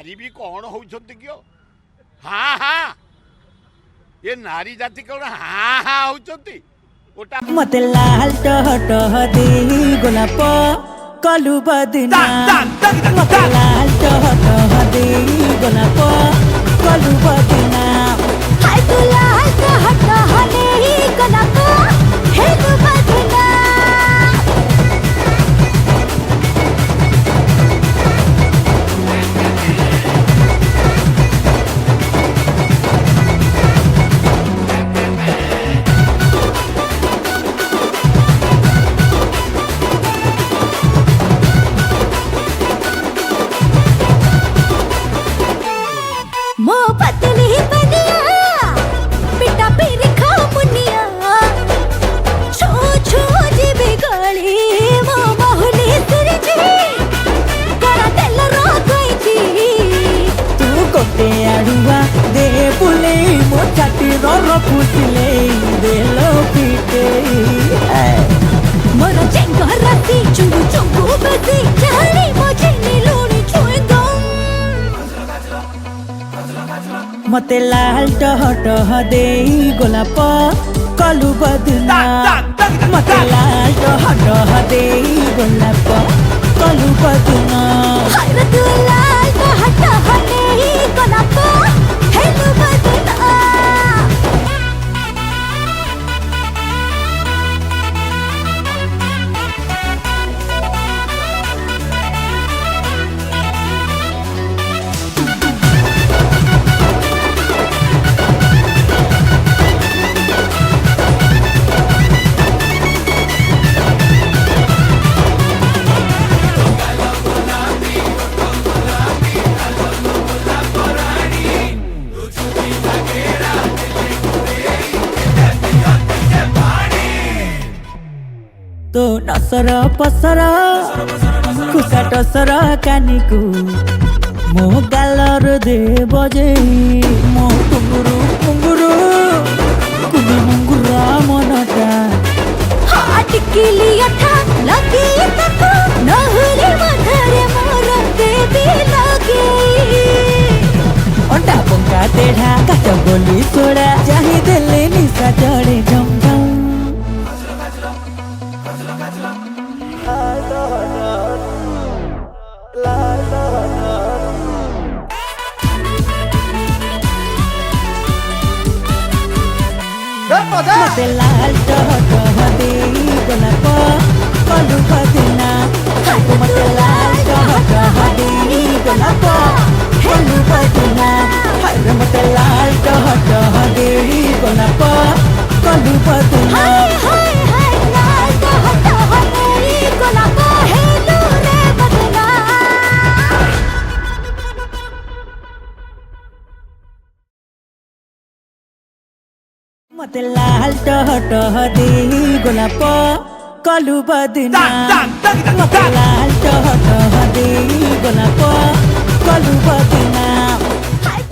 नारी भी कौन होउछंती कियो हाँ हाँ ये नारी जाति कौन हाँ हाँ होउछंती ओटा मते लाल टह टह दे गोलाप कलु बदना मते लाल टह टह दे गोलाप कलु बदना हाय तू लाल टह टह दे गोलाप हेलु बदना मो पतली बनिया बेटा फिर खा मुनिया छो छो जी बिगड़ी मो बहुली तेरे जी करा तेल रो गई थी तू गोटे आड़ुआ दे बुले मो छाती रर फुसिले दे लो पीटे मोर चेंग राती चुंगु चुंगु बसी चाली मुझे नीलूनी छुएगा मते लाल टह टह दे गोलाप कलु बदना मते लाल टह टह दे गोलाप कलु बदना हाय रे तू लाल टह टह दे गोलाप हेलु बदना तो नसर पसर खुसा टसर कानिकु मो गालर दे बजे मो टुंगुरु टुंगुरु कुनी मुंगुरा मनटा हाट के लिया था लगी तको नहरे मधरे मोर देवी लगे अंडा पंका तेढ़ा काच बोली सोड़ा चाही देले निशा चढ़े झम झम मते लाल टह टह दे गोलाप कलु बदना मते लाल टह टह दे गोलाप कलु बदना मते लाल टह टह दे गोलाप कलु बदना हाय हाय हाय लाल टह टह दे गोलाप हेलु रे बदना मते लाल टह टह दे गोलाप कलु बदना मते लाल टह टह दे गोलाप कलु बदना